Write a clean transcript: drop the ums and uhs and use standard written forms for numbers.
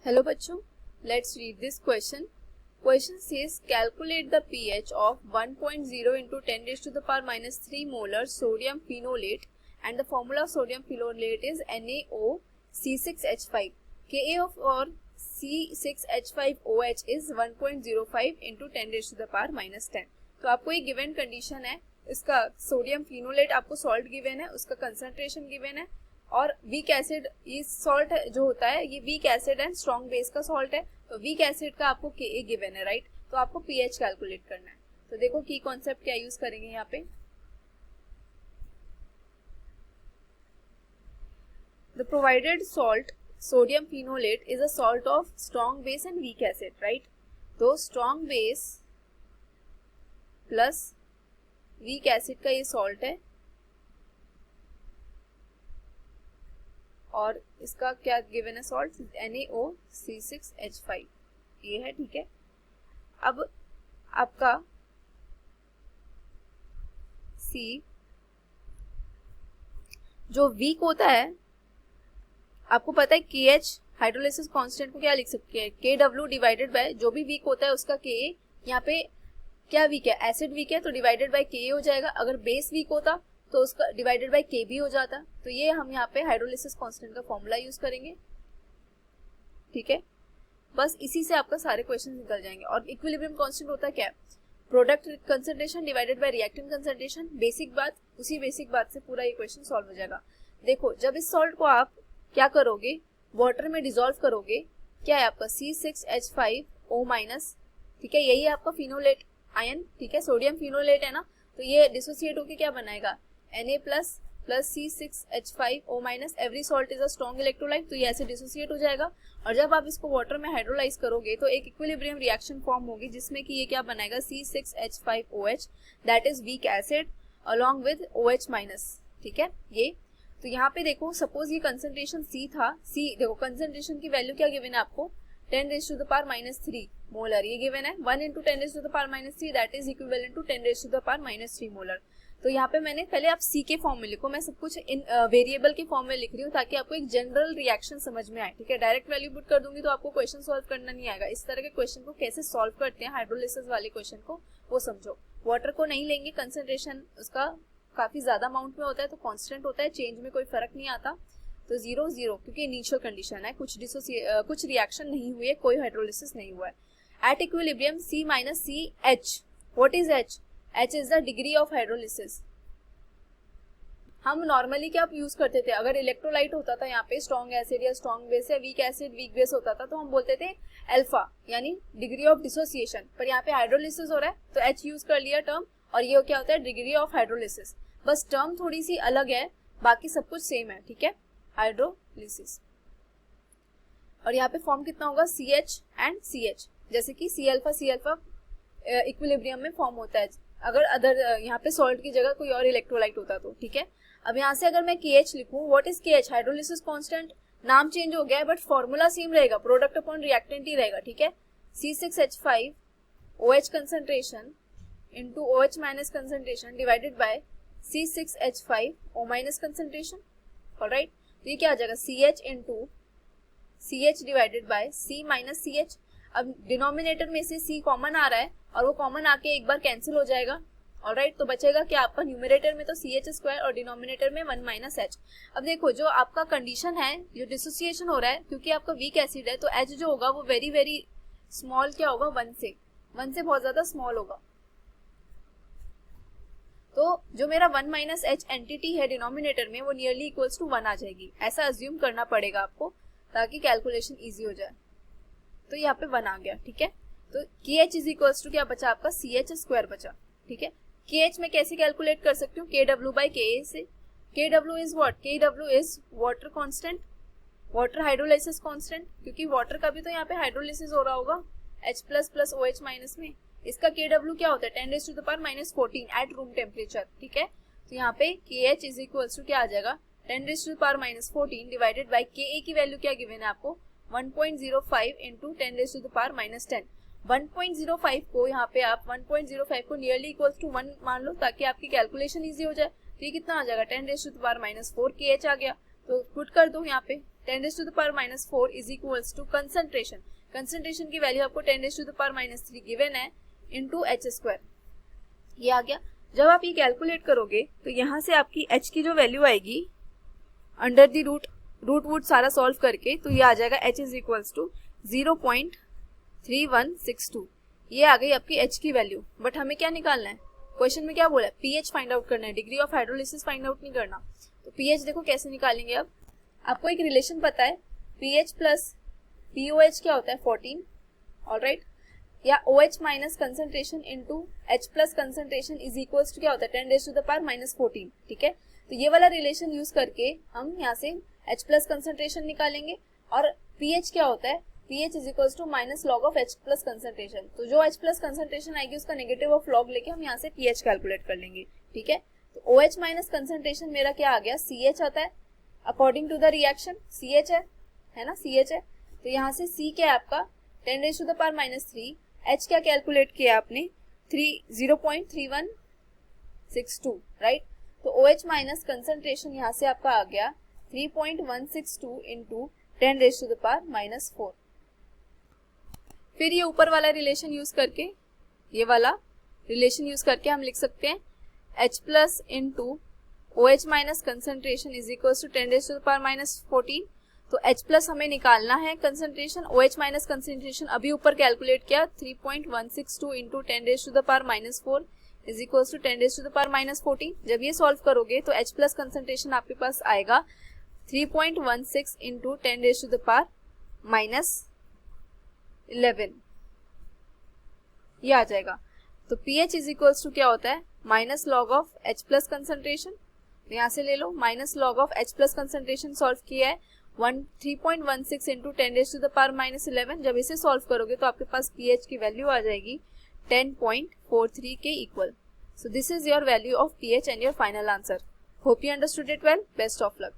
Hello बच्चों, let's read this question. Question says calculate the pH of 1.0 into 10 raised to the power minus 3 molar sodium phenolate and the formula of sodium phenolate is NaOC6H5. Ka of or C6H5OH is 1.05 into 10 raised to the power minus 10. तो आपको एक given condition है, इसका sodium फिनोलेट आपको salt given है, उसका concentration given है और वीक एसिड, ये सॉल्ट जो होता है ये weak acid and strong base का सॉल्ट है. तो वीक एसिड का आपको Ka गिवन है, राइट. तो आपको पीएच कैलकुलेट करना है. तो देखो की कॉन्सेप्ट क्या यूज करेंगे यहाँ पे. The provided salt sodium phenolate is a salt of strong base and weak acid, right. तो strong base plus weak acid का ये सॉल्ट है और इसका क्या गिवन है सॉल्ट, NaOC6H5 ये है, ठीक है. अब आपका C जो वीक होता है, आपको पता है KH हाइड्रोलिसिस कांस्टेंट को क्या लिख सकते हैं, KW डिवाइडेड बाय जो भी वीक होता है उसका Ka. यहाँ पे क्या वीक है, एसिड वीक है तो डिवाइडेड बाय Ka हो जाएगा. अगर बेस वीक होता तो उसका डिवाइडेड बाय Kb हो जाता. तो ये हम यहाँ पे हाइड्रोलिसिस कांस्टेंट का फॉर्मूला यूज करेंगे, ठीक है. बस इसी से आपका सारे क्वेश्चन निकल जाएंगे. और इक्विलिब्रियम कांस्टेंट होता है क्या, product concentration divided by reactant concentration. Basic बात, उसी बेसिक बात से पूरा ये क्वेश्चन सॉल्व हो जाएगा. देखो जब इस सॉल्ट को आप क्या करोगे, वाटर में डिसॉल्व करोगे, क्या है आपका C6H5O-, ठीक है. यही है आपका फिनोलेट आयन, ठीक है, सोडियम फिनोलेट है ना. तो ये डिसोसिएट होके क्या बनाएगा, Na plus C6H5O-. Every salt is a strong electrolyte, तो ये ऐसे डिसोसिएट हो जाएगा. और जब आप इसको वाटर में हाइड्रोलाइज करोगे तो एक इक्विलिब्रियम रिएक्शन फॉर्म होगी जिसमें कि ये क्या बनाएगा, C6H5OH that is weak acid along with OH-, ठीक है. ये तो यहाँ पे देखो सपोज ये कंसंट्रेशन C था, C देखो कंसंट्रेशन की वैल्यू क्या गिवन है आपको, 10 raised to the power minus 3 molar ये गिवन है. 1 into 10 raised to the power minus 3 that is equivalent to 10 raised to the power minus 3 molar. तो यहाँ पे मैंने पहले आप C के फॉर्म में लिखो, मैं सब कुछ इन वेरिएबल के फॉर्म में लिख रही हूँ ताकि आपको एक जनरल रिएक्शन समझ में आए, ठीक है. डायरेक्ट वैल्यू पुट कर दूंगी तो आपको क्वेश्चन सॉल्व करना नहीं आएगा. इस तरह के क्वेश्चन को कैसे सॉल्व करते हैं, हाइड्रोलिसिस वाले क्वेश्चन को, वो समझो. वाटर को नहीं लेंगे, कंसंट्रेशन उसका काफी ज्यादा अमाउंट में होता है तो कांस्टेंट होता है, चेंज में कोई फर्क नहीं आता. तो 0 0 क्योंकि इनिशियल कंडीशन है, कुछ रिएक्शन नहीं हुई है, कोई हाइड्रोलिसिस नहीं हुआ है. At equilibrium C minus CH, what is H? H is the degree of hydrolysis. हम नॉर्मली क्या यूज करते थे, अगर इलेक्ट्रोलाइट होता था यहाँ पे स्ट्रॉन्ग एसिड या स्ट्रॉन्ग बेस या वीक एसिड वीक बेस होता था तो हम बोलते थे अल्फा यानी डिग्री ऑफ डिसोसिएशन. पर यहाँ पे हाइड्रोलिसिस हो रहा है तो H यूज कर लिया टर्म, और ये क्या होता है डिग्री ऑफ हाइड्रोलिसिस. बस टर्म थोड़ी सी अलग है, बाकी सब कुछ सेम है, ठीक है, हाइड्रोलिसिस. और यहाँ पे फॉर्म कितना होगा, CH एंड CH, जैसे कि C अल्फा इक्विलिब्रियम में फॉर्म होता है अगर अदर यहाँ पे सॉल्ट की जगह कोई और इलेक्ट्रोलाइट होता तो, ठीक है. अब यहाँ से अगर मैं KH लिखूं, what is KH, hydrolysis constant. नाम चेंज हो गया है बट फॉर्मूला सेम रहेगा, प्रोडक्ट अपॉन रिएक्टेंट ही रहेगा, ठीक है. C6H5OH concentration into OH- concentration divided by C6H5O- concentration, alright. तो ये क्या आ जाएगा, CH into CH divided by C minus CH. अब डिनोमिनेटर में से C कॉमन आ रहा है और वो कॉमन आके एक बार कैंसिल हो जाएगा, ऑलराइट. तो बचेगा क्या आपका, न्यूमरेटर में तो CH² और डिनोमिनेटर में 1 माइनस H. अब देखो जो आपका कंडीशन है, जो डिसोसिएशन हो रहा है क्योंकि आपका वीक एसिड है तो H जो होगा वो वेरी वेरी स्मॉल क्या होगा, 1 से बहुत ज्यादा स्मॉल होगा. तो जो मेरा 1 माइनस H एंटिटी है डिनोमिनेटर में वो नियरली इक्वल्स टू 1 आ जाएगी, ऐसा अज्यूम करना पड़ेगा आपको ताकि कैलकुलेशन इजी हो जाए. तो यहाँ पे 1 आ गया, ठीक है. तो KH इज इक्वल्स टू क्या बचा आपका, CH² बचा, ठीक है. KH में कैसे कैलकुलेट कर सकती हूँ, KW बाई Ka से. KW is what, KW is water constant, water hydrolysis constant, क्योंकि वाटर का भी तो यहाँ पे हाइड्रोलिसिस हो रहा होगा H प्लस प्लस OH- में. इसका KW क्या होता है, 10 raised to the power minus 14 at room temperature, ठीक है. तो यहाँ पे KH इज इक्वल्स टू क्या आ जाएगा, 10 raised to the power minus 14 divided by Ka की वैल्यू क्या गिवन है आपको, 1.05 into 10 raised to the power minus 10. 1.05 को यहाँ पे आप 1.05 को नियरली इक्वल्स टू 1 मान लो ताकि आपकी कैलकुलेशन इजी हो जाए. तो ये कितना आ जाएगा, 10 raised to the power minus 4 KH आ गया. तो पुट कर दो यहाँ पे 10⁻⁻⁴ is equals to concentration, concentration की वैल्यू आपको 10⁻³ गिवन है इनटू h², ये आ गया। जब आप ये कैलकुलेट करोगे तो यहाँ से आपकी h की जो वैल्यू आएगी अंडर द रूट वुड सारा सॉल्व करके, तो ये आ जाएगा h इज इक्वल्स टू 0.3162, ये आ गई आपकी h की वैल्यू। बट हमें क्या निकालना है, क्वेश्चन में क्या बोला है, pH फाइंड आउट करना है, degree of hydrolysis find out नहीं करना। तो pH देखो कैसे निकालेंगे। अब आपको एक रिलेशन पता है, pH प्लस POH क्या होता है 14, ऑलराइट, या OH minus concentration into H plus concentration is equals to क्या होता है 10⁻⁻14, ठीक है। तो ये वाला रिलेशन यूज करके हम यहाँ से H प्लस कंसंट्रेशन निकालेंगे, और pH क्या होता है, pH is equals to minus log of H plus concentration. तो जो H प्लस कंसंट्रेशन आएगी उसका नेगेटिव ऑफ लॉग लेके हम यहाँ से pH कैलकुलेट कर लेंगे, ठीक है। तो OH माइनस कंसंट्रेशन मेरा क्या आ गया, CH आता है, according to the reaction CH है ना, CH है। तो यहाँ से C क्या है आपका 10⁻⁻3, H क्या कैलकुलेट किया आपने 0.3162, राइट। तो OH माइनस कंसंट्रेशन यहाँ से आपका आ गया 3.162 इंटू 10⁻⁻4। फिर ये ऊपर वाला रिलेशन यूज करके, ये वाला रिलेशन यूज करके हम लिख सकते हैं H plus into OH minus concentration is equal to 10⁻⁻14। तो H प्लस हमें निकालना है कंसंट्रेशन, OH माइनस कंसंट्रेशन अभी ऊपर कैलकुलेट किया 3.162 इंटू 10⁻⁻4 इज इक्वल टू 10⁻⁻14। जब ये सॉल्व करोगे तो H प्लस कंसंट्रेशन आपके पास आएगा 3.16 इंटू 10⁻⁻11, ये आ जाएगा। तो pH इज इक्वल्स टू क्या होता है minus log of H plus concentration, यहाँ से ले लो minus log of H plus concentration solve किया है 3.16 इंटू 10⁻⁻11। जब इसे सॉल्व करोगे तो आपके पास pH की वैल्यू आ जाएगी 10.43 के equal. So this is your value of pH and your final answer. Hope you understood it well. Best of luck.